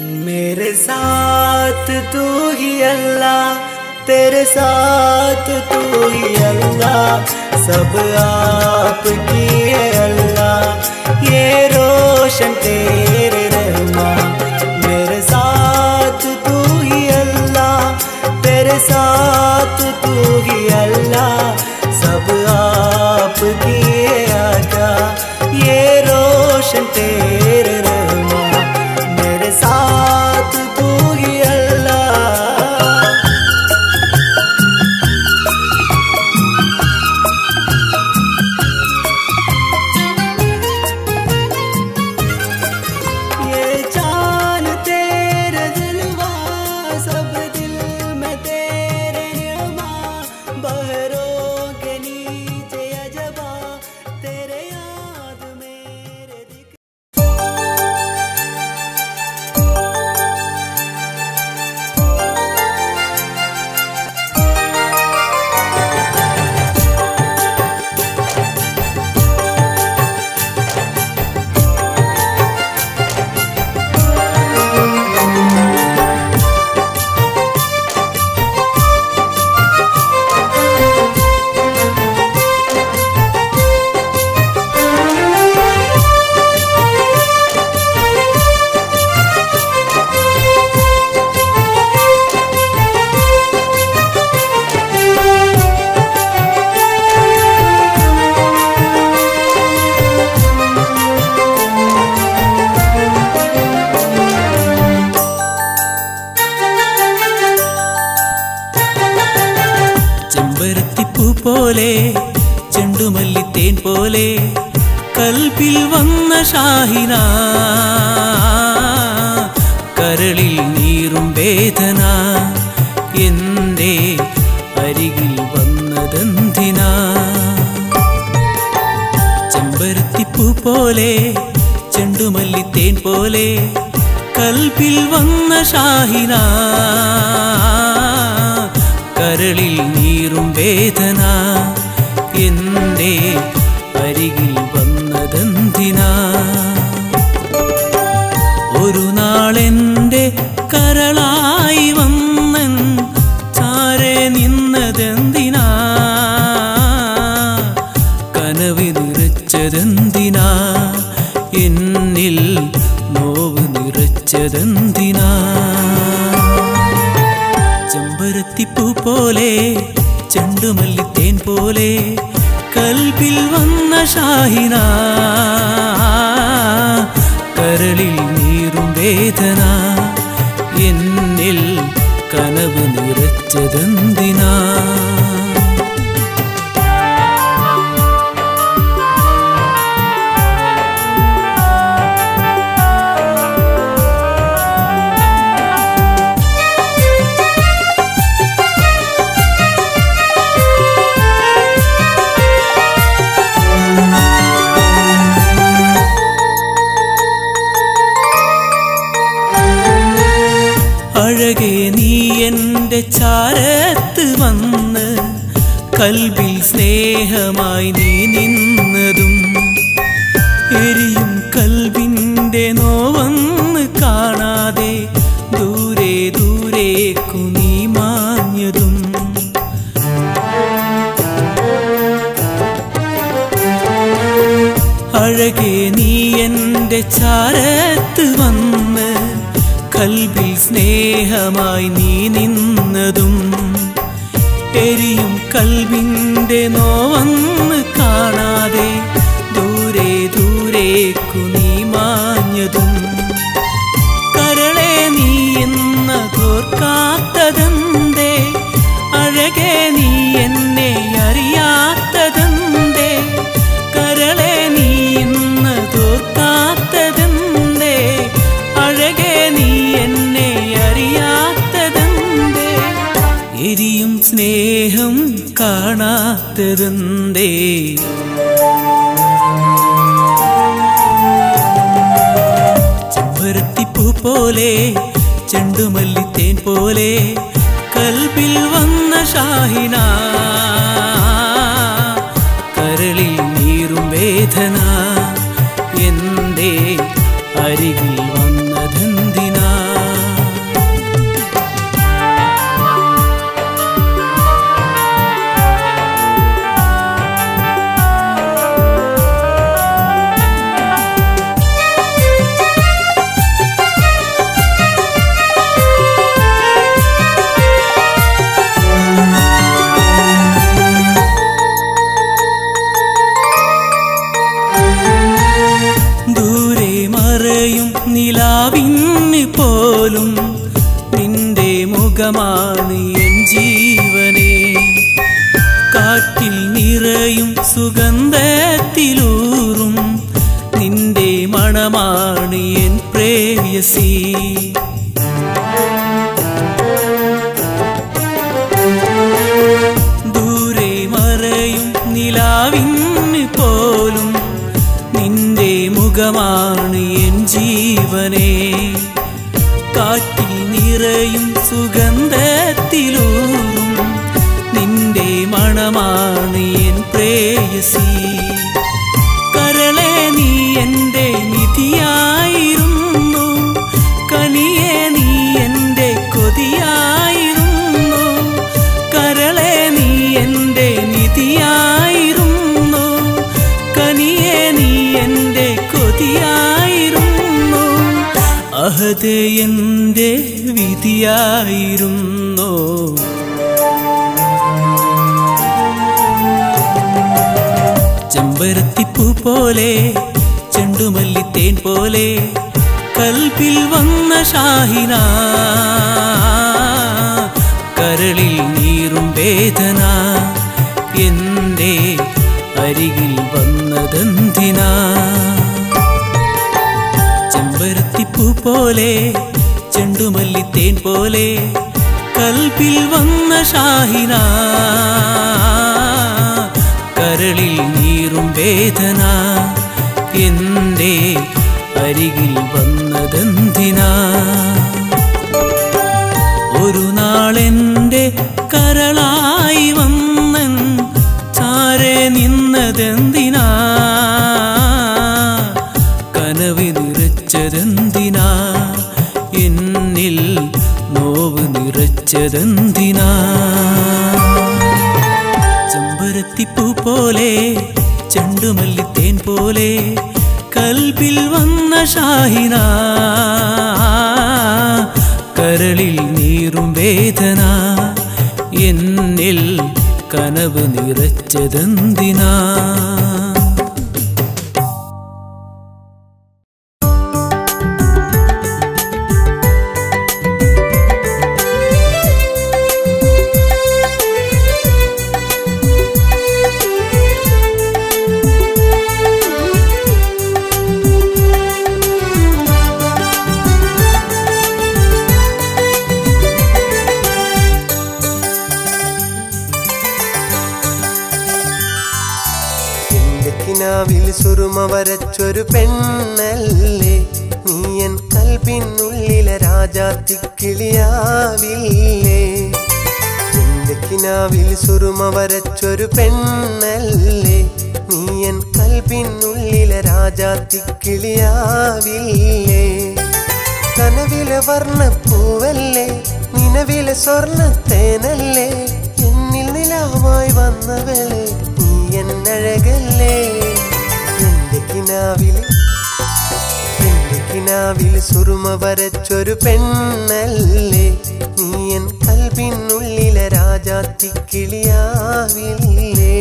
मेरे साथ तू ही अल्लाह, तेरे साथ तू ही अल्लाह, सब आपकी है अल्लाह, ये रोशन तेरे रहमान। मेरे साथ तू ही अल्लाह, तेरे साथ तू ही अल्लाह, सब आपकी है आका, ये रोशन तेरे रहमान। मेरे साथ तू ही अल्लाह। ये जान तेरे दिलवा, सब दिल में तेरे नियमा, बहरों के नीचे अजबा, तेरे याद मेरे दिख। ചെമ്പരത്തിപ്പൂ പോലെ ചെണ്ടുമല്ലിത്തേൻ പോലെ കൽബിൽ വന്ന ഷാഹിന, കരളിൽ നീറും വേദന, എന്റെ അരികിൽ വന്നതെന്തിനാ? ചെമ്പരത്തിപ്പൂ പോലെ ചെണ്ടുമല്ലിത്തേൻ പോലെ കൽബിൽ വന്ന ഷാഹിന, കരളിൽ നീറും വേദന, എന്റെ അരികിൽ വന്നതെന്തിനാ? ഒരു നാളെന്റെ കരളായി വന്നൻ ചാരെ നിന്നതെന്തിനാ? കനവ് നിറച്ചതെന്തിനാ? എന്നിൽ നോവ് നിറച്ചതെന്തിനാ? ചെമ്പരത്തിപ്പൂ പോലെ ചെണ്ടുമല്ലിത്തേൻ പോലെ കൽബിൽ വന്ന ഷാഹിന, കരളിൽ നീറും വേദന, എന്നിൽ കനവ് നിറച്ചതെന്തിനാ? അഴകേ നീ എന്റെ ചാരത്ത് വന്ന് കൽബിൽ സ്നേഹമായി നീ നിന്നതും, എരിയും കൽബിന്റെ നോവന്ന് കാണാതെ ദൂരെ ദൂരേക്കു നീ മാഞ്ഞതും. അഴകേ നീ എന്റെ ചാരത്ത് വന്ന് കൽബിൽ സ്നേഹമായി നീ നിന്നതും, എരിയും കൽബിന്റെ നോവന്ന് കാണാതെ ദൂരെ ദൂരേക്കു നീ മാഞ്ഞതും. കരളെ നീ എന്നതോർക്കാത്തതെന്തേ? അഴകേ നീ എന്നെ അറിയാത്തതെന്തേ? കരളെ നീ എന്നതോർക്കാത്തതെന്തേ? അഴകേ നീ എന്നെ അറിയാത്തതെന്തേ? എരിയും സ്നേഹം കാണാത്തതെന്തേ? ചെമ്പരത്തിപ്പൂ പോലെ ചെണ്ടുമല്ലിത്തേൻ പോലെ കൽബിൽ വന്ന ഷാഹിന, കരളിൽ നീറും വേദന, എന്റെ അരികിൽ വന്നതെന്തിനാ? മുഖമാണ് എൻ ജീവനേ. കാറ്റിൽ നിറയും സുഗന്ധത്തിലൂറും നിന്റെ മണമാണ് എൻ പ്രേയസി. ദൂരെ മറയും നിലാവിന് പോലും നിന്റെ മുഖമാണ് എൻ ജീവനേ. കാറ്റിൽ നിറയും സുഗന്ധത്തിലൂറും നിന്റെ മണമാണ് എൻ പ്രേയസി. കരളെ നീ എൻ്റെ നിധിയായിരുന്നു, കനിയെ നീ എൻ്റെ കൊതിയായിരുന്നു. കരളെ നീ എൻ്റെ നിധിയായിരുന്നു, കനിയെ നീ എൻ്റെ കൊതിയായിരുന്നു. അഹദ് എൻ്റെ വിധിയായിരുന്നു. ചെമ്പരത്തിപ്പൂ പോലെ ചെണ്ടുമല്ലിത്തേൻ പോലെ കൽബിൽ വന്ന ഷാഹിന, കരളിൽ നീറും വേദന എൻ്റെ അരികിൽ വന്നതെന്തിനാ. ചെമ്പരത്തിപ്പൂ പോലെ ചെണ്ടുമല്ലിത്തേൻ പോലെ കൽബിൽ വന്ന ഷാഹിന, കരളിൽ നീറും വേദന എൻ്റെ അരികിൽ വന്നതെന്തിനാ. ഒരു നാളെൻ്റെ കരളായി വന്നൻ ചാരെ നിന്നതെന്തിനാ. കനവ് നിറച്ചതെന്തിനാ, എന്നിൽ നോവ് നിറച്ചതെന്തിനാ. ചെമ്പരത്തിപ്പൂ പോലെ ചെണ്ടുമല്ലിത്തേൻ പോലെ കൽബിൽ വന്ന ഷാഹിന, കരളിൽ നീറും വേദന എന്നിൽ കനവ് നിറച്ചതെന്തിനാ. സുറുമ വരച്ചൊരു പെണ്ണല്ലേ നീ, എൻ കൽബിനുള്ളിലെ രാജാത്തിക്കിളിയാവില്ലേ. നിന്റെ കിനാവിൽ സുറുമ വരച്ചൊരു പെണ്ണല്ലേ നീ, എൻ കൽബിനുള്ളിലെ രാജാത്തിക്കിളിയാവില്ലേ. കനവിലെ വർണ്ണപ്പൂവല്ലേ, നിലവിലെ സ്വർണ്ണത്തേനല്ലേ, എന്നിൽ നിലാവായി വന്നവളെ നീ എന്നഴകല്ലേ. എന്റെ കിനാവിൽ സുറുമ വരച്ചൊരു പെണ്ണല്ലേ നീ, എൻ കൽബിനുള്ളിലെ രാജാത്തിക്കിളിയാവില്ലേ.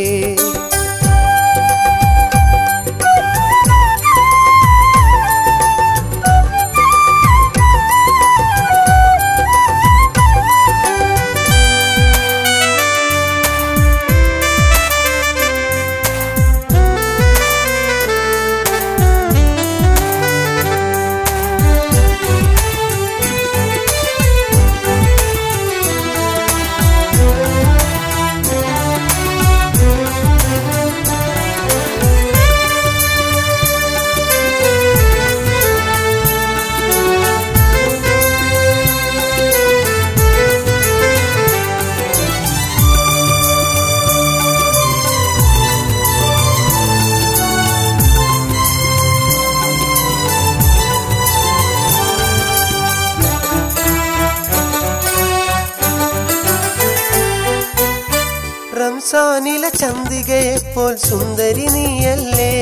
റംസാനിലെ ചന്ദ്രികയെപ്പോൾ സുന്ദരി നീയല്ലേ,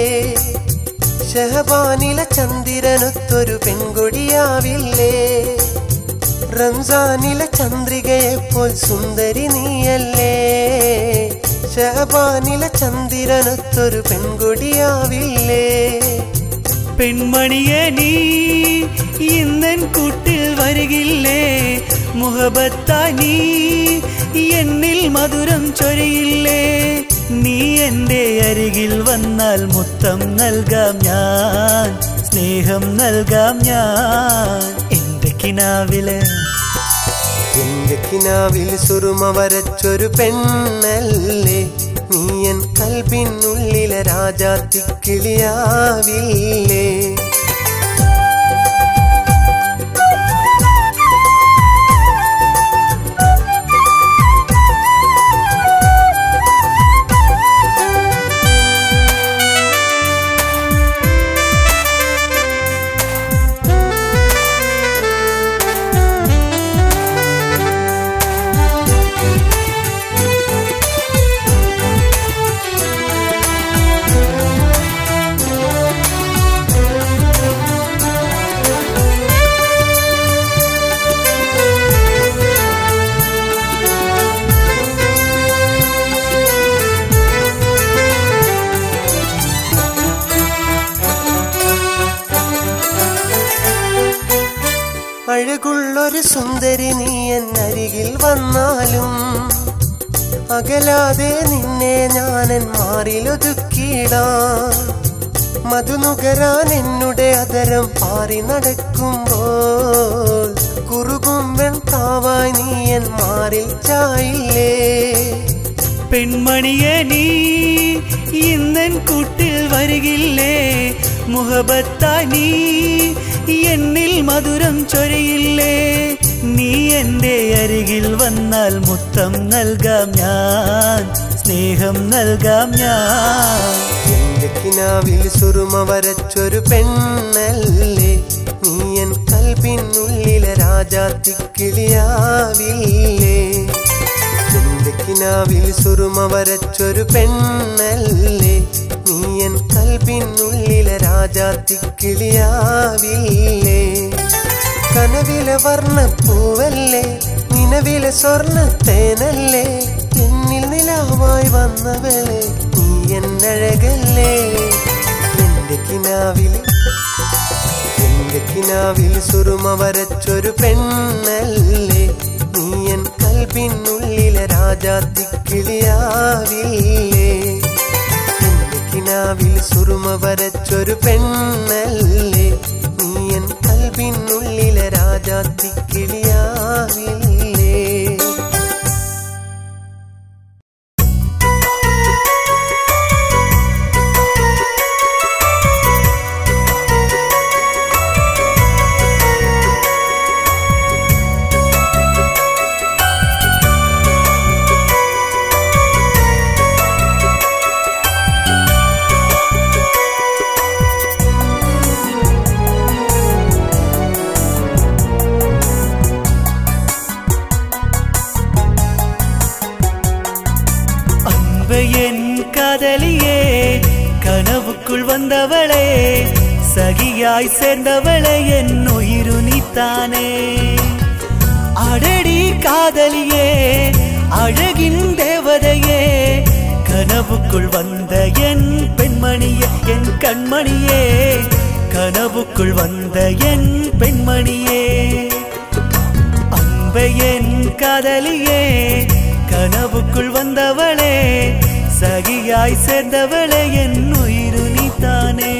ഷഹബാനിലെ ചന്ദ്രനൊത്തൊരു പെൺകൊടിയാവില്ലേ. റംസാനിലെ ചന്ദ്രികയെപ്പോൾ സുന്ദരി നീയല്ലേ, ഷഹബാനിലെ ചന്ദ്രനൊത്തൊരു പെൺകൊടിയാവില്ലേ. പെൺമണിയെ നീ ഇന്നൻ കൂട്ടിൽ വരികില്ലേ മുഹബത്തായി നീ എന്നിൽ മധുരം ചൊരിയില്ലേ നീ എൻ്റെ അരികിൽ വന്നാൽ മുത്തം നൽകാം ഞാൻ സ്നേഹം നൽകാം ഞാൻ എൻ്റെ കിനാവിൽ സുറുമ വരച്ചൊരു പെണ്ണല്ലേ നീ എൻ കൽബിനുള്ളിലെ രാജാത്തിക്കിളിയാവില്ലേ അഴകുള്ളൊരു സുന്ദരി നീ എന്നരികിൽ വന്നാലും അകലാതെ നിന്നെ ഞാനൻ മാറിലൊതുക്കിയിടാം മധുനുകരാൻ എന്നുടെ അതരം പാറി നടക്കുമ്പോൾ കുറുകും വെൺകാവായി നീ എൻ മാറിൽ ചായില്ലേ പെൺമണിയെ നീ ഇന്നൻ കൂട്ടിൽ വരികില്ലേ മുഹബത്തായി നീ എന്നിൽ മധുരം ചൊരിയില്ലേ നീ എൻ്റെ അരികിൽ വന്നാൽ മുത്തം നൽകാം ഞാൻ സ്നേഹം നൽകാം ഞാൻ എൻ്റെ കിനാവിൽ സുറുമ വരച്ചൊരു പെണ്ണല്ലേ നീ എൻ കൽബിനുള്ളിലെ രാജാത്തിക്കിളിയാവില്ലേ എൻ്റെ കിനാവിൽ സുറുമ വരച്ചൊരു പെണ്ണല്ലേ നീ എൻ കൽബിനുള്ളിലെ രാജാത്തിക്കിളിയാവില്ലേ കനവിലെ വർണ്ണപ്പൂവല്ലേ നിലവിലെ സ്വർണ്ണത്തേനല്ലേ എന്നിൽ നിലാവായി വന്നവളെ നീ എന്നഴകല്ലേ എൻ്റെ കിനാവിൽ സുറുമ വരച്ചൊരു പെണ്ണല്ലേ നീ എൻ കൽബിനുള്ളിലെ രാജാത്തിക്കിളിയാവില്ലേ എൻ്റെ കിനാവിൽ സുറുമ വരച്ചൊരു പെണ്ണല്ലേ നീ എൻ കൽബിനുള്ളിലെ രാജാത്തിക്കിളിയാവില്ലേ கனவுக்குள் வந்தவளே சகியாய் சேர்ந்தவளே என் உயிரு நீத்தானே அடடி காதலியே அழகின் தேவதையே கனவுக்குள் வந்த என் பெண்மணியே என் கண்மணியே கனவுக்குள் வந்த என் பெண்மணியே அன்பே என் காதலியே கனவுக்குள் வந்தவளே சகியாய் சேர்ந்தவளே என் உயிரு நீத்தானே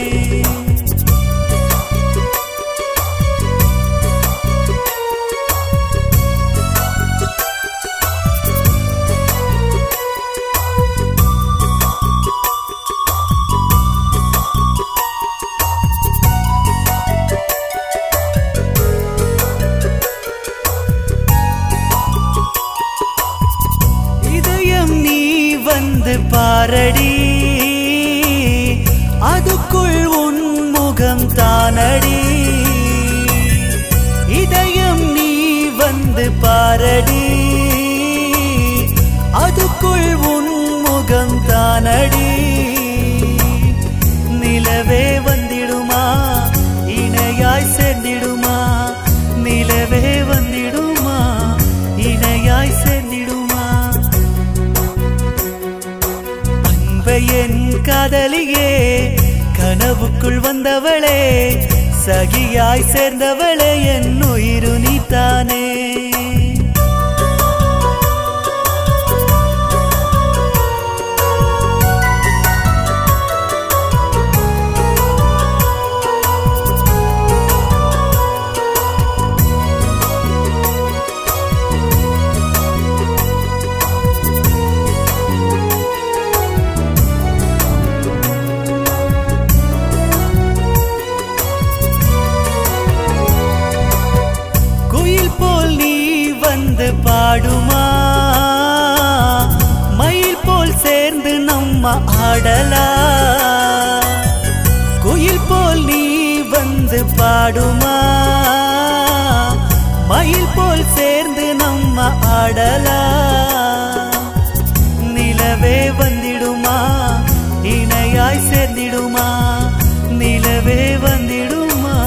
பாரடி அதுக்குள் உன் முகம் தானடி இதயம் நீ வந்து பாரடி அதுக்குள் உன் முகம் தானடி நிலவே வந்திடுமா இணையாய் சேர்ந்திடுமா நிலவே வந்திடுமா இணையாய் சேர்ந்திடுமா என் காதலியே கனவுக்குள் வந்து வந்தவளே சகியாய் சேர்ந்தவளே என் உயிரு நீதானே பாடுமா மயில் போல் சேர்ந்து நம்ம ஆடலா குயில் போல் நீ வந்து பாடுமா மயில் போல் சேர்ந்து நம்ம ஆடலா நிலவே வந்திடுமா இணையாய் சேர்ந்திடுமா நிலவே வந்திடுமா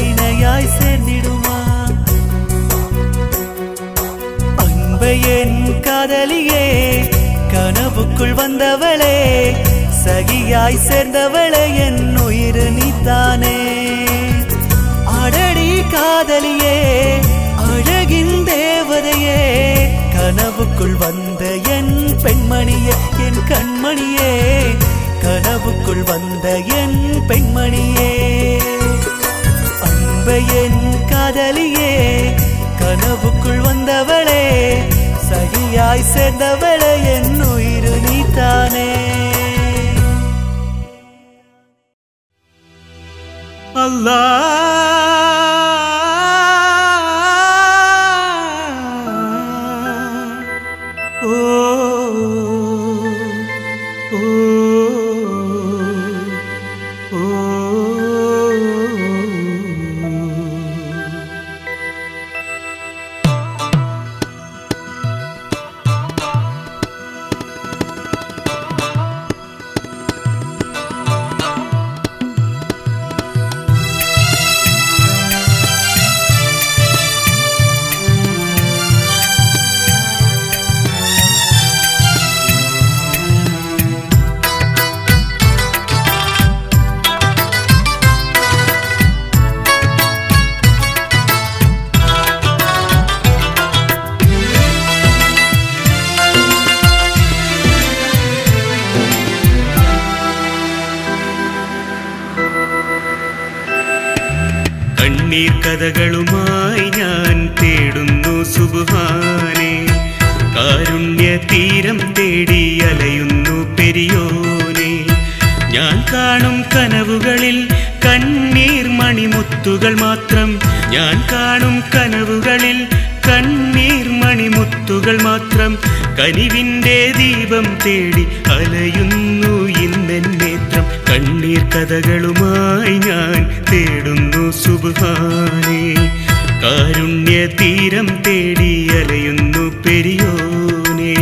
இணையாய் சேர்ந்திடுமா என் காதலியே கனவுக்குள் வந்தவளே சகியாய் சேர்ந்தவளே என் உயிரு நீதானே அடடி காதலியே அழகின் தேவதையே கனவுக்குள் வந்த என் பெண்மணியே என் கண்மணியே கனவுக்குள் வந்த என் பெண்மணியே அன்பை என் காதலியே கனவுக்குள் வந்தவளே சகியாய் சேர்ந்தவளே என் உயிரு நீதானே அல்லாஹ் കഥകളുമായി ഞാൻ തേടുന്നു സുബ്ഹാനേ കാരുണ്യ തീരം തേടി അലയുന്നു പെരിയോനേ ഞാൻ കാണും കനവുകളിൽ കണ്ണീർ മണിമുത്തുകൾ മാത്രം ഞാൻ കാണും കനവുകളിൽ കണ്ണീർ മണിമുത്തുകൾ മാത്രം കനിവിൻ്റെ ദീപം തേടി അലയുന്നു ഇന്നെൻ നേത്രം കണ്ണീർ കഥകളുമായി ഞാൻ തേടുന്നു സുബ്ഹാനേ കാരുണ്യ തീരം തേടി അലയുന്നു പെരിയോനേ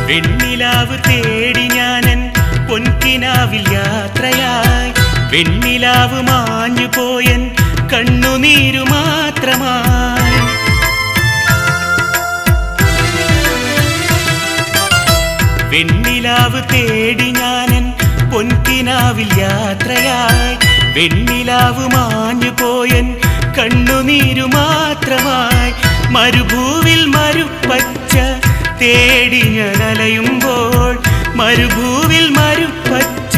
വെണ്ണിലാവ് തേടി ഞാനൻ പൊൻകിനാവിൽ യാത്രയായി വെണ്ണിലാവ് മാഞ്ഞു പോയൻ കണ്ണുനീരു മാത്രമായി വെണ്ണിലാവ് തേടി ഞാനൻ പൊൻകിനാവിൽ യാത്രയായി വെണ്ണിലാവ് മാഞ്ഞു പോയൻ കണ്ണുനീരു മാത്രമായി മരുഭൂവിൽ മരുപ്പച്ച തേടി ഞാൻ അലയുമ്പോൾ മരുഭൂവിൽ മരുപ്പച്ച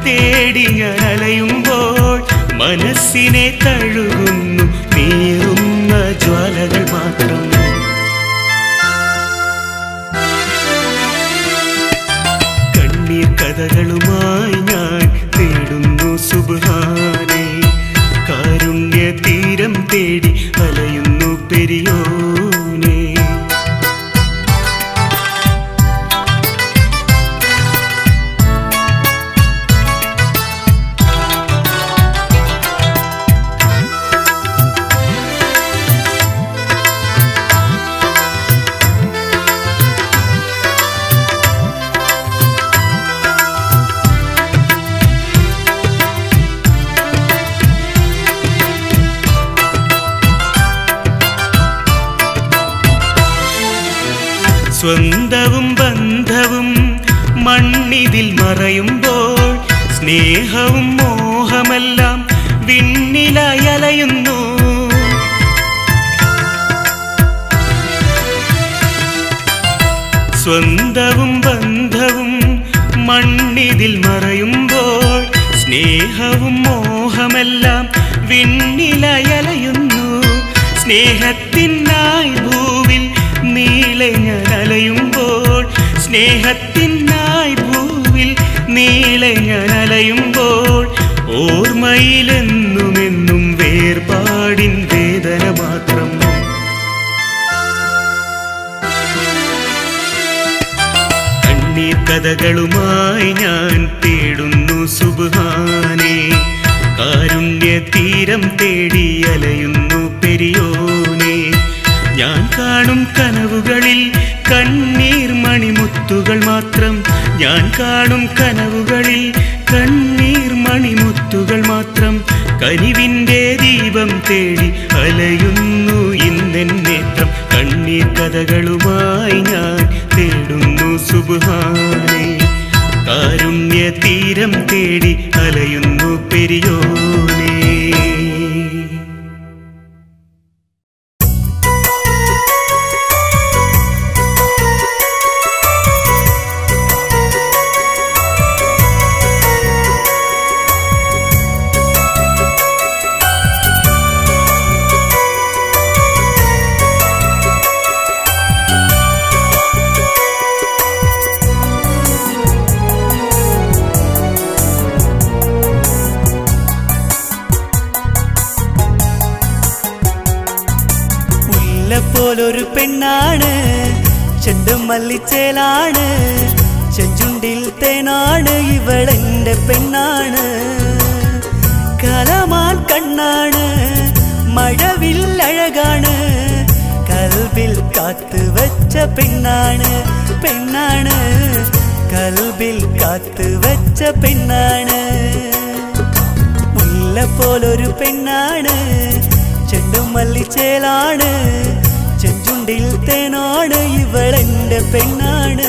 തേടി ഞാൻ അലയുമ്പോൾ മനസ്സിനെ തഴുകുന്നു നീറുന്ന ജ്വാലകൾ മാത്രം കണ്ണീർ കഥകളുമായി ഞാൻ തേടുന്നു സുബ്ഹാനേ കാരുണ്യ തീരം തേടി അലയുന്നു പെരിയോനേ സ്വന്തവും ബന്ധവും മണ്ണിതിൽ മറയുമ്പോൾ സ്നേഹവും മോഹമെല്ലാം വിണ്ണിലയലയുന്നു. സ്വന്തവും ബന്ധവും മണ്ണിതിൽ മറയുമ്പോൾ സ്നേഹവും മോഹമെല്ലാം വിണ്ണിലയലയുന്നു. സ്നേഹത്തിനായി ഭൂവിൽ നീളെ ഞാൻ അലയുമ്പോൾ, സ്നേഹത്തിനായി ഭൂവിൽ നീളെ ഞാൻ അലയുമ്പോൾ ഓർമ്മയിലെന്നുമെന്നും വേർപാടിൻ വേദന മാത്രം. കണ്ണീർ കഥകളുമായി ഞാൻ തേടുന്നു സുബ്ഹാനേ, കാരുണ്യ തീരം തേടി അലയുന്നു പെരിയോനേ. ഞാൻ കാണും കനവുകളിൽ കണ്ണീർ മണിമുത്തുകൾ മാത്രം, ഞാൻ കാണും കനവുകളിൽ കണ്ണീർ മണിമുത്തുകൾ മാത്രം. കനിവിൻ്റെ ദീപം തേടി അലയുന്നു ഇന്നെൻ നേത്രം. കണ്ണീർ കഥകളുമായി ഞാൻ തേടുന്നു സുബ്ഹാനേ, കാരുണ്യ തീരം തേടി അലയുന്നു പെരിയോനേ. പോലൊരു പെണ്ണാണ്, ചെണ്ടുമല്ലിച്ചേലാണ്, ചെഞ്ചുണ്ടിൽ തേനാണ്, ഇവളെന്റെ പെണ്ണാണ്. കലമാൻ കണ്ണാണ്, മഴവിൽ അഴകാണ്, കൽബിൽ കാത്തു വെച്ച പെണ്ണാണ്, പെണ്ണാണ്, കൽബിൽ കാത്തു വെച്ച പെണ്ണാണ്. മുല്ല പോലൊരു പെണ്ണാണ്, ചെണ്ടുമല്ലിച്ചേലാണ്, ചെഞ്ചുണ്ടിൽ തേനാണ്, ഇവളെന്റെ പെണ്ണാണ്.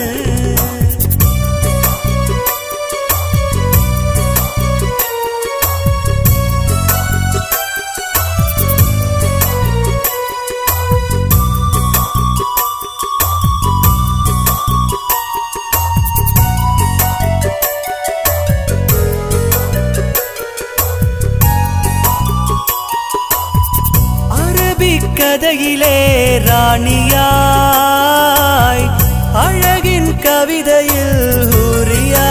കഥയിലെ റാണിയായി, അഴകിൻ കവിതയിൽ ഹൂറിയായി,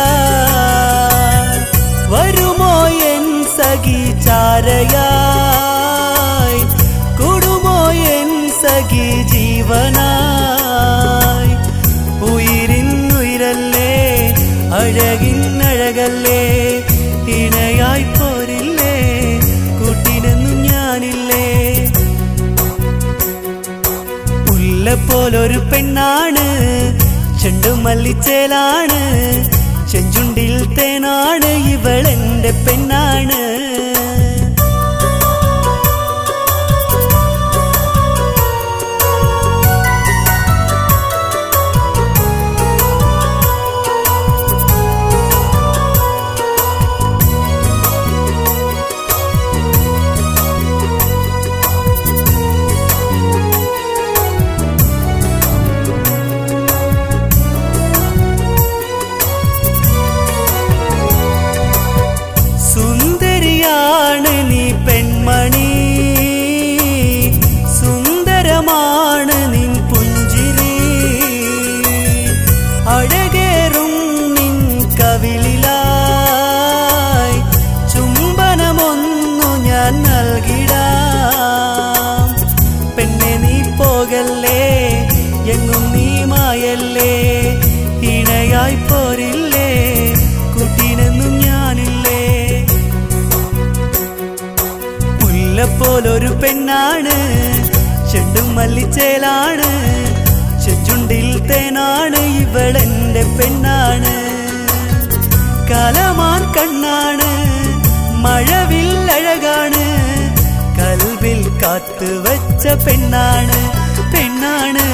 വരുമോ എൻ സഖി ചാരയായി, കൂടുമോ എൻ സഖി ജീവനായി. ഉയിരിൻ ഉയരല്ലേ, അഴകിൻ അഴകല്ലേ, ഇണയായി പോരില്ലേ, കൂട്ടിനെന്നും ഞാനില്ലേ. പോലൊരു പെണ്ണാണ്, ചെണ്ടുമല്ലിച്ചേലാണ്, ചെഞ്ചുണ്ടിൽ തേനാണ്, ഇവളെന്റെ പെണ്ണാണ്. പോലൊരു പെണ്ണാണ്, ചെണ്ടുമല്ലിച്ചേലാണ്, ചെഞ്ചുണ്ടിൽ തേനാണ്, ഇവളെന്റെ പെണ്ണാണ്. കലമാൻ കണ്ണാണ്, മഴവിൽ അഴകാണ്, കൽബിൽ കാത്തു വെച്ച പെണ്ണാണ്, പെണ്ണാണ്,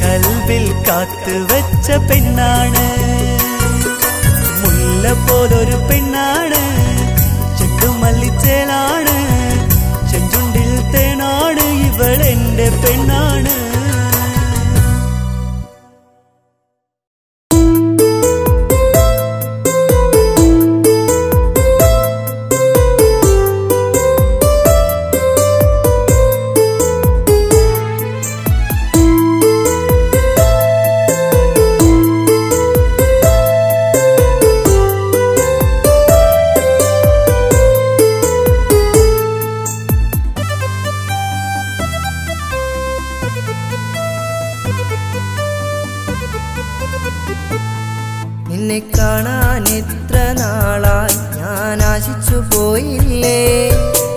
കൽവിൽ കാത്തുവച്ച പെണ്ണാണ്, മുല്ല പോലൊരു പെണ്ണാണ്, ചെണ്ടുമല്ലിച്ചേലാണ്, ചെഞ്ചുണ്ടിൽ തേനാണ്, ഇവളെന്റെ പെണ്ണാണ്. നിന്നെ കാണാൻ എത്ര നാളായി ഞാൻ ആശിച്ചു പോയില്ലേ,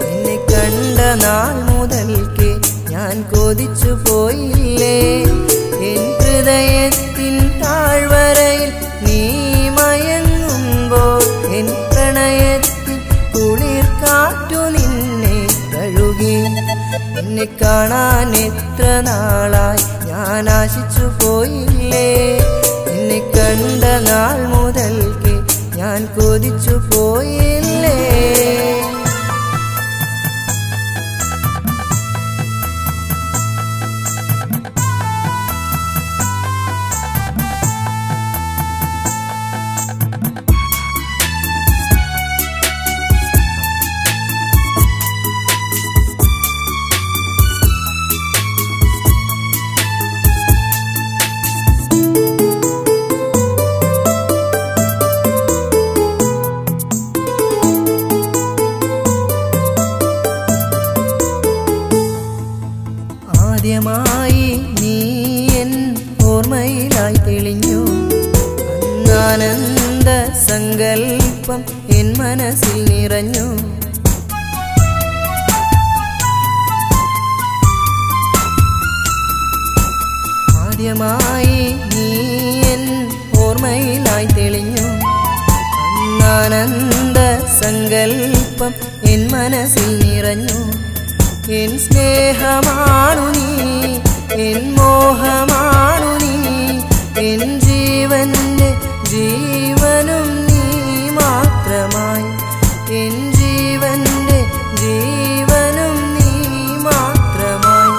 നിന്നെ കണ്ട നാൾ മുതൽക്ക് ഞാൻ കൊതിച്ചു പോയില്ലേ. എൻ ഹൃദയത്തിൻ താഴ്വരയിൽ നീ മയങ്ങുമ്പോൾ എൻ പ്രണയത്തിൽ കുളിർ കാറ്റു നിന്നെ കഴുകി. നിന്നെ കാണാൻ എത്ര നാളായി ഞാൻ ആശിച്ചു പോയില്ലേ, നിന്നെ കണ്ട നാൾ മുതൽക്ക് ഞാൻ കൊതിച്ചു പോയില്ലേ. ആദ്യമായി നീ എൻ ഓർമ്മയിലായി തെളിഞ്ഞു, അന്നാനന്ദ സങ്കൽപ്പം എൻ മനസ്സിൽ നിറഞ്ഞു. ആദ്യമായി നീ എൻ ഓർമ്മയിലായി തെളിഞ്ഞു, അന്നാനന്ദ സങ്കൽപ്പം എൻ മനസ്സിൽ നിറഞ്ഞു. എൻ സ്നേഹമാണു നീ, എൻ മോഹമാണു നീ, എൻ ജീവന്റെ ജീവനും നീ മാത്രമായി, എൻ ജീവന്റെ ജീവനും നീ മാത്രമായി.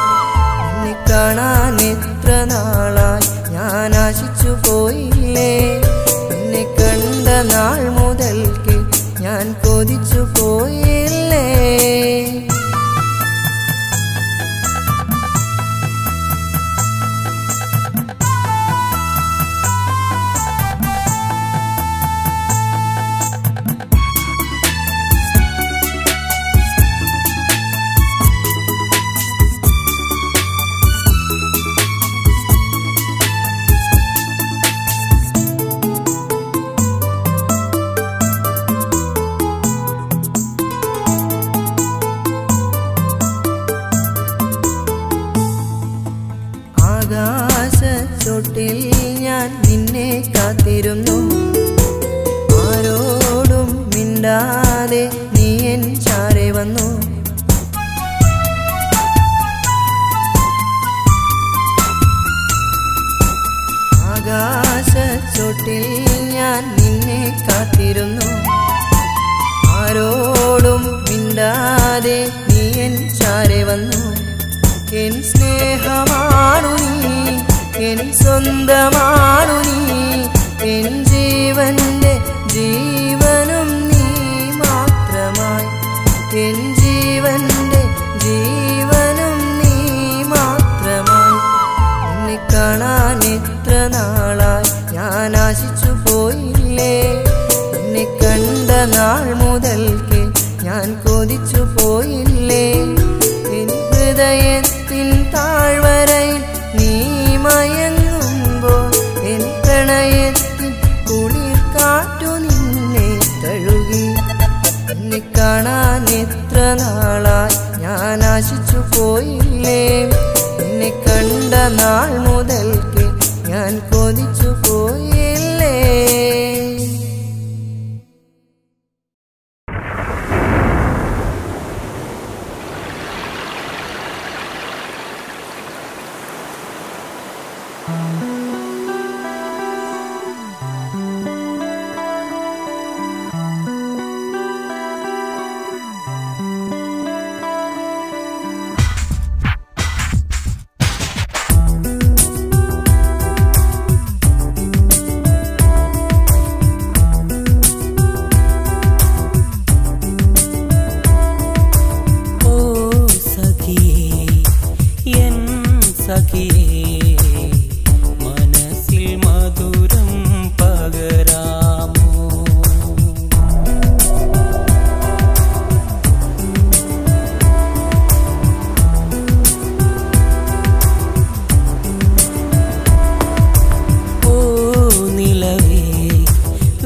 നിന്നെ കാണാൻ എത്ര നാളായി ഞാൻ ആശിച്ചു പോയില്ലേ, നിന്നെ കണ്ട നാൾ മുതൽക്ക് ഞാൻ കൊതിച്ചു പോയില്ലേ. ആകാശച്ചോട്ടിൽ ഞാൻ നിന്നെ കാത്തിരുന്നു, ആരോടും മിണ്ടാതെ നീ എൻ ചാരെ വന്നു. ആകാശച്ചോട്ടിൽ ഞാൻ നിന്നെ കാത്തിരുന്നു, ആരോടും മിണ്ടാതെ നീ എൻ ചാരെ വന്നു. എൻ സ്നേഹമാണു നീ, എൻ സ്വന്തമാണു നീ, എൻ ജീവന്റെ ജീവനും നീ മാത്രമായി, എൻ ജീവന്റെ ജീവനും നീ മാത്രമായി. നിന്നെ കാണാൻ എത്ര നാളായി ഞാൻ ആശിച്ചു പോയില്ലേ, നിന്നെ കണ്ട നാൾ മുതൽക്ക് ഞാൻ കൊതിച്ചു പോയില്ലേ. എൻ ഹൃദയത്തിൻ താഴ്വരയിൽ നീ മയങ്ങുമ്പോൾ എൻ പ്രണയത്തിൻ കുളിർ കാറ്റു നിന്നെ കഴുകി. നിന്നെ കാണാൻ എത്ര നാളായി ഞാൻ ആശിച്ചു പോയില്ലേ, നിന്നെ കണ്ട നാൾ മുതൽക്ക് ഞാൻ കൊതിച്ചു പോയില്ലേ. സഖിയേ മനസ്സിൽ മധുരം പകരാമോ? ഓ നിലവേ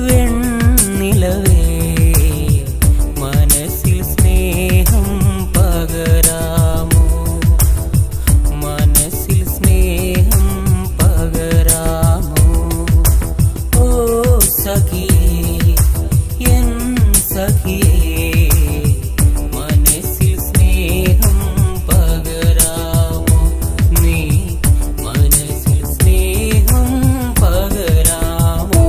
വെണ്ണിലവേ മനസ്സിൽ സ്നേഹം പകരാമോ? മനസ്സിൽ സ്നേഹം പകരാമോ? ഓ സഖിയേ എൻ സഖിയേ മനസ്സിൽ സ്നേഹം പകരാമോ? നീ മനസ്സിൽ സ്നേഹം പകരാമോ?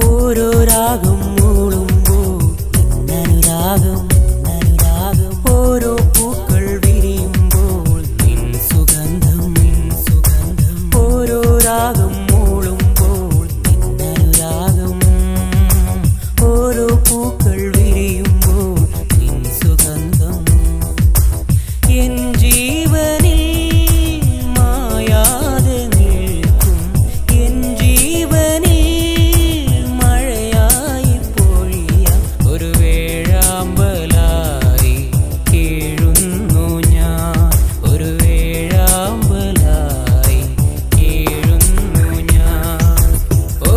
ഓരോ രാഗം മൂളുമ്പോൾ നിന്നനുരാഗം ഓരോ പൂക്കൾ വിരിയുമ്പോൾ നിൻ സുഗന്ധം ഓരോ രാഗം മൂളുമ്പോൾ നിന്നനുരാഗം ഓരോ പൂക്കൾ വിരിയുമ്പോൾ നിൻ സുഗന്ധം എൻ ജീവനിൽ മായാതെ നിൽക്കും എൻ ജീവനിൽ മഴയായി പൊഴിയാം ഒരു വേഴാമ്പലായി കേഴുന്നു ഞാൻ ഒരു വേഴാമ്പലായി കേഴുന്നു ഞാൻ ഓ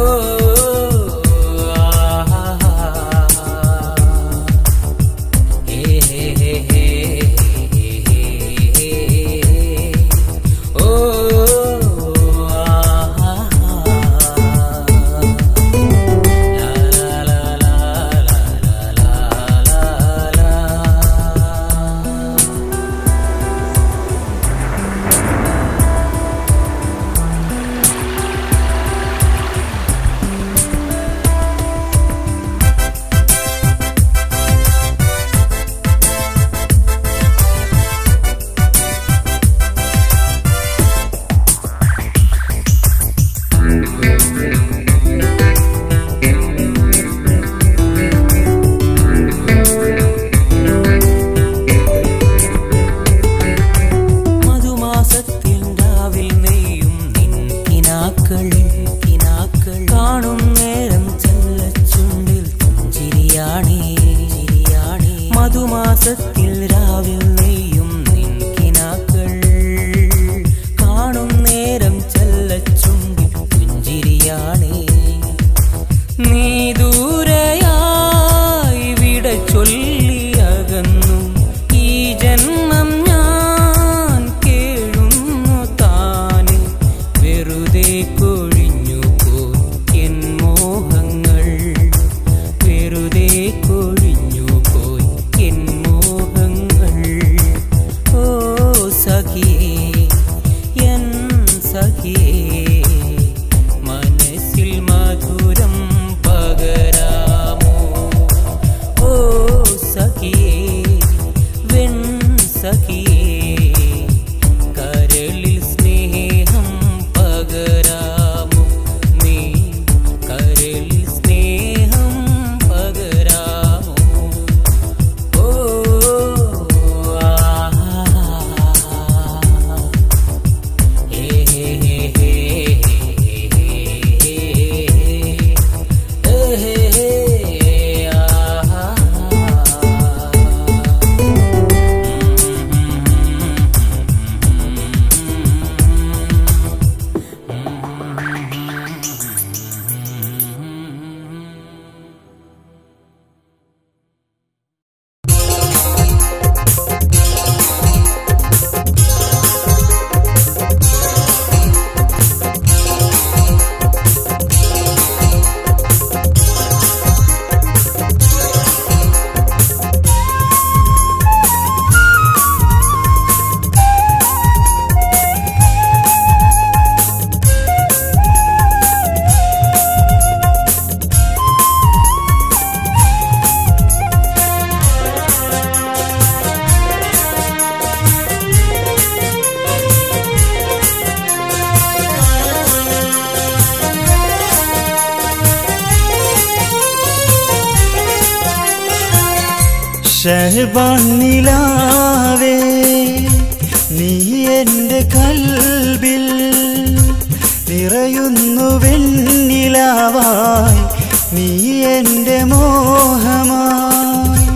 മധുമാസത്തിൽ രാവിൽ നെയ്യും നിൻ കിനാക്കൾ കാണും നേരം ചെല്ലച്ചുണ്ടിൽ പുഞ്ചിരിയാണേ മധുമാസത്തിൽ രാവിൽ നെയ്യും നിൻ കിനാക്കൾ കാണും നേരം ചെല്ലച്ചുണ്ടിൽ പുഞ്ചിരിയാണേ നീ ദൂരയായി വിട ചൊല്ലി അകന്നു ഈ ജന്മം ഞാൻ കേഴുന്നു താനെ വെറുതെ കൊഴിഞ്ഞു പോയി എൻ മോഹങ്ങൾ വെറുതെ കൊഴിഞ്ഞു പോയി എൻ മോഹങ്ങൾ ഓ സഖിയേ എൻ സഖിയേ മനസ്സിൽ മധുരം പകരാമോ? ഷഹബാൻ നിലാവേ നീ എൻ്റെ കൽബിൽ നിറയുന്നു വെണ്ണിലാവായി നീ എൻ്റെ മോഹമായി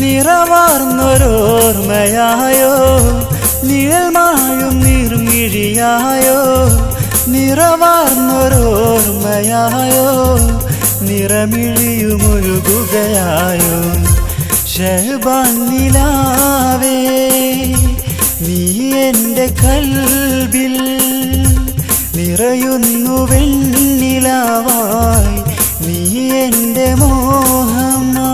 നിറവാർന്നൊരോർമ്മയായോ നിഴൽമായും നിർമിഴിയായോ നിറവാർന്നൊരോർമ്മയായോ നിറമിഴിയുമൊഴുകുകയായോ ഷഹബാൻ നിലാവേ നീ എൻ്റെ കൽബിൽ നിറയുന്നു വെണ്ണിലാവായി നീ എൻ്റെ മോഹമായി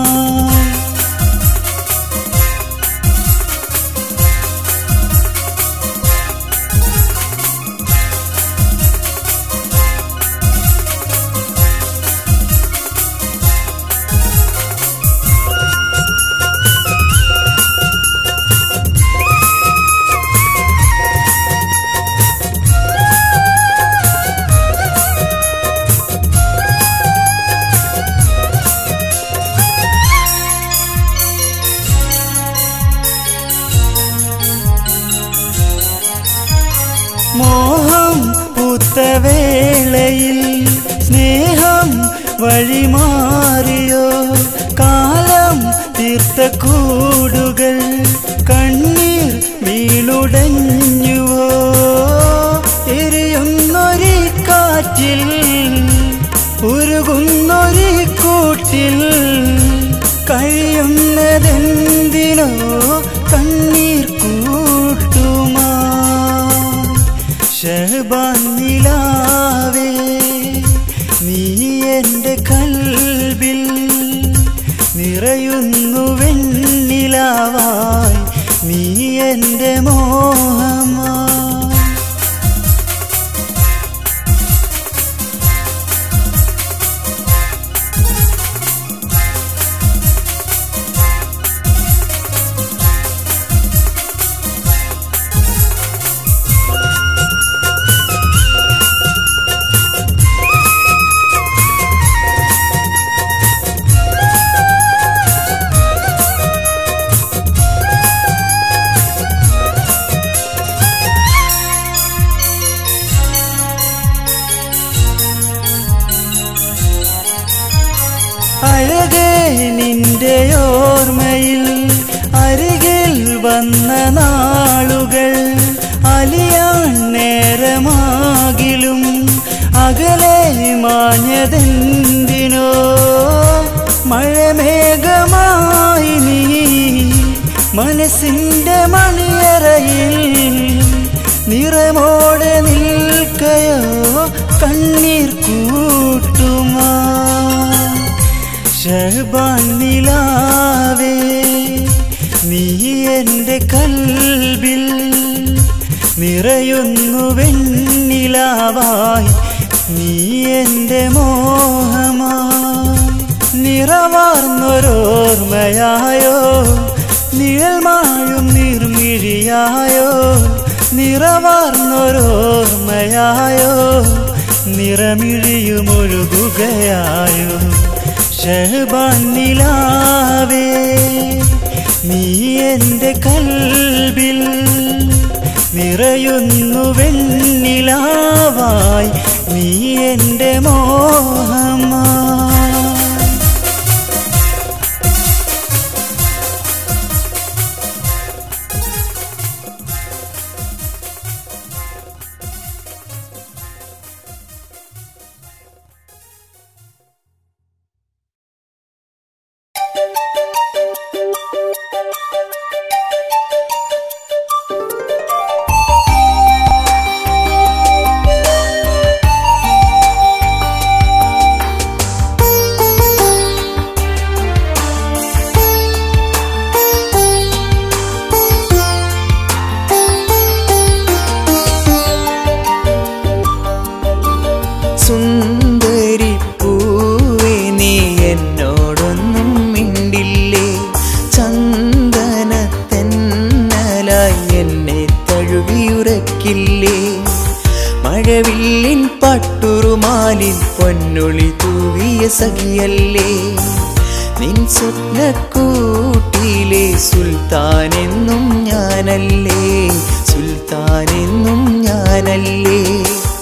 മോഹം പൂത്തവേളയിൽ സ്നേഹം വഴിമാറിയോ കാലം തീർത്ത കൂടുകൾ കണ്ണീർ വീളുടഞ്ഞുവോ എരിയുന്നൊരു കാറ്റിൽ ഉരുകുന്നൊരു കൂട്ടിൽ കഴിയുന്നതെന്തിനോ കണ്ണീർ കൂട്ടുമാ ഷഹബാൻ നിലാവേ നീ എൻ്റെ കൽബിൽ നിറയുന്നു വെണ്ണിലാവായി നീ എൻ്റെ മോഹമായി അഴകേ നിന്റെ ഓർമ്മയിൽ അരികിൽ വന്ന നാളുകൾ അലിയാൻ നേരമാകിലും അകലെ മാഞ്ഞതെന്തിനോ മഴമേഘമായി നീ മനസ്സിൻ്റെ മണിയറയിൽ നിറമോടെ നിൽക്കയോ കണ്ണീർ കൂട്ടുമാ ഷഹബാൻ നിലാവേ നീ എൻ്റെ കൽബിൽ നിറയുന്നു വെണ്ണിലാവായി നീ എൻ്റെ മോഹമായി നിറവാർന്നൊരോർമ്മയായോ നിഴൽമായും നിർമിഴിയായോ നിറവാർന്നൊരോർമ്മയായോ നിറമിഴിയുമൊഴുകുകയായോ ഷഹബാൻ നിലാവേ നീ എൻ്റെ കൽബിൽ നിറയുന്നു വെണ്ണിലാവായി നീ എൻ്റെ മോഹമായി മഴവില്ലിൻ പട്ടുറുമാലിൻ പൊന്നൊളി തൂവിയ സഖിയല്ലേ നിൻ സ്വപ്നക്കൂട്ടിൽ മിണ്ടില്ലേ സുൽത്താനെന്നും ഞാനല്ലേ സുൽത്താനെന്നും ഞാനല്ലേ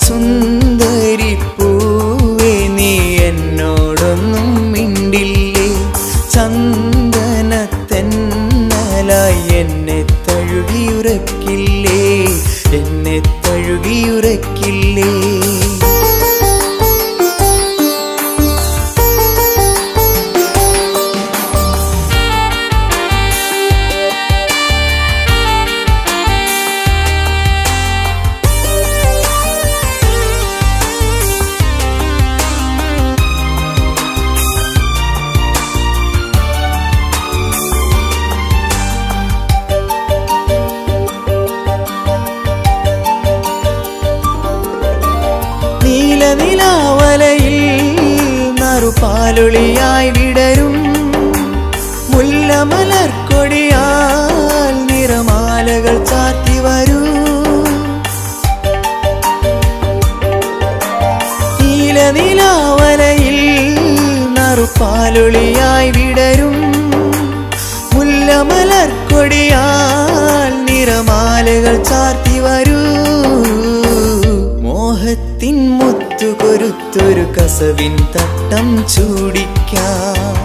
സുന്ദരി പൂവേ നീ എന്നോടൊന്നും മിണ്ടില്ലേ ചന്ദനത്തെന്നലായി എന്നെ തഴുകിയുറക്കില്ലേ എന്നെ തഴുകിയുറക്കില്ലേ നിലാവലയിൽ നറുപാലൊളിയായി വിടരും മുല്ലമലർക്കൊടിയാൽ നിറമാലകൾ ചാർത്തി വരൂ നീലനിലാവലയിൽ നറുപാലൊളിയായി വിടരും മുല്ലമലർക്കൊടിയാൽ നിറമാലകൾ ചാർത്തി വരൂ മോഹത്തിൻ മുത്തുകൊരുത്തൊരു കസവിൻ തട്ടം ചൂടിക്കാം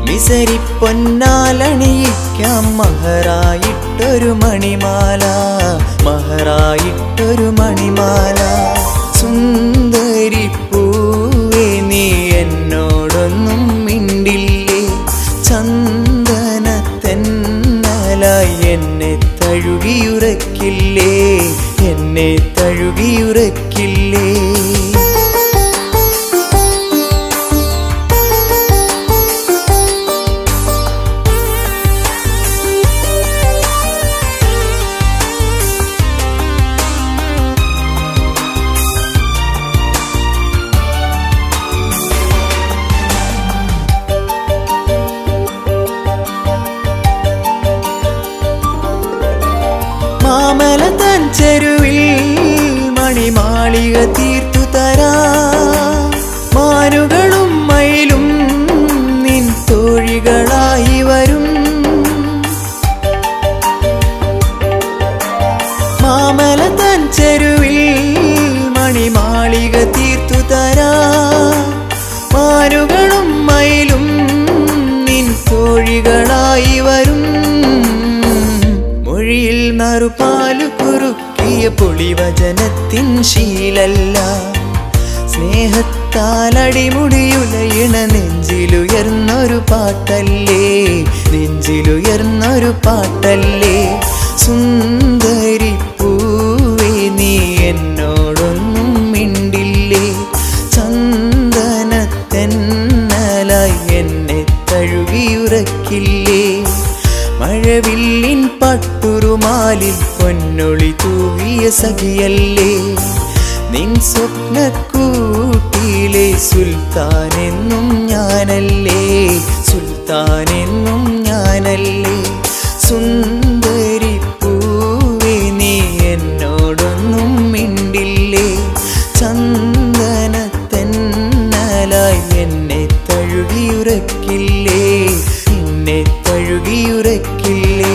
മിസരി പൊന്നാലണിയിക്കാം മഹറായിട്ടൊരു മണിമാല മഹറായിട്ടൊരു മണിമാല സുന്ദരി പൂവേ നീ എന്നോടൊന്നും മിണ്ടില്ലേ ചന്ദനത്തെന്നലായി എന്നെ തഴുകിയുറക്കില്ലേ എന്നെ തഴുകിയുറക്കില്ലേ മാമല തൻ ചെരുവിൽ മണിമാളിക തീർത്തു തരാ മാനുകളും മയിലും നിൻ തോഴികളായി വരും മാമല തൻ ചെരുവിൽ മണിമാളിക തീർത്തു തരാ മാനുകളും മയിലും നിൻ തോഴികളായി വരും മൊഴിയിൽ നറുപാലു കുറുക്കിയ പൊളിവചനത്തിൻ ശീലല്ല സ്നേഹത്താലടിമുടിയുലയിണ നെഞ്ചിലുയർന്നൊരു പാട്ടല്ലേ നെഞ്ചിലുയർന്നൊരു പാട്ടല്ലേ സുന്ദരി പൂവേ നീ എന്നോടൊന്നും മിണ്ടില്ലേ ചന്ദനത്തെന്നലായി എന്നെ തഴുകിയുറക്കില്ലേ മഴവില്ലിൻ പട്ടുറുമാലിൽ പൊന്നൊളി തൂവിയ സഖിയല്ലേ നിൻ സ്വപ്നക്കൂട്ടിലെ സുൽത്താനെന്നും ഞാനല്ലേ സുൽത്താനെന്നും ഞാനല്ലേ സുന്ദരി പൂവേ നീ എന്നോടൊന്നും മിണ്ടില്ലേ ചന്ദനത്തെന്നലായി എന്നെ തഴുകിയുറക്കില്ലേ എന്നെ തഴുകിയുറക്കില്ലേ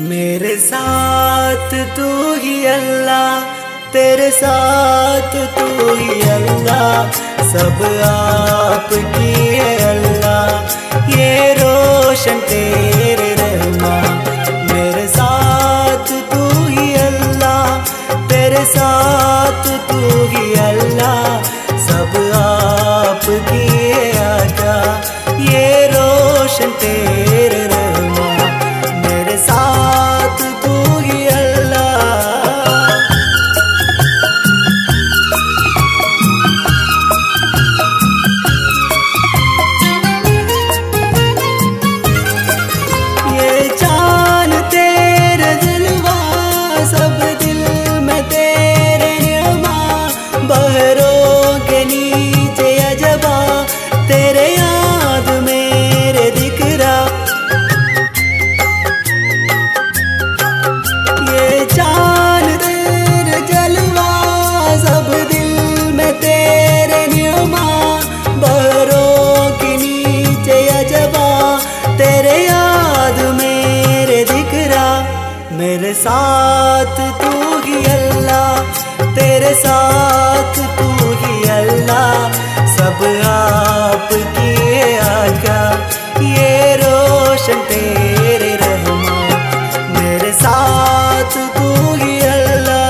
मेरे साथ तू ही अल्लाह तेरे साथ तू ही अल्लाह सब आपकी है अल्लाह ये रोशन तेरे रहमान मेरे साथ तू ही अल्लाह तेरे साथ तू ही अल्लाह सब आपकी है आका ये रोशन तेरे रहमान मेरे साथ तू ही अल्लाह साथ तू ही अल्लाह, तेरे साथ तू ही अल्लाह, सब आप किए आका, ये रोशन तेरे रहमान, मेरे साथ तू ही अल्लाह।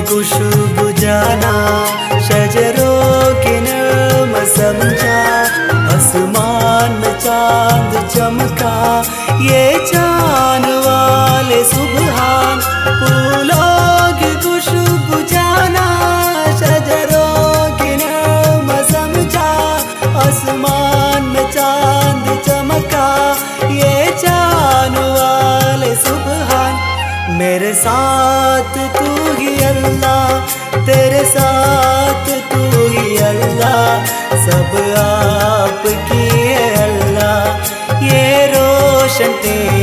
खुशबू जाना शजरों के नम समझा, आसमान में चांद चमका, ये चांद वाले सुबहान। फूलों की खुशबू जाना शजरों के नम समझा, आसमान में चांद चमका, ये चांद वाले सुबहान। मेरे साथ तू ही अल्लाह, तेरे साथ तू ही अल्लाह, सब आप किए अल्लाह, ये रोशन तेरे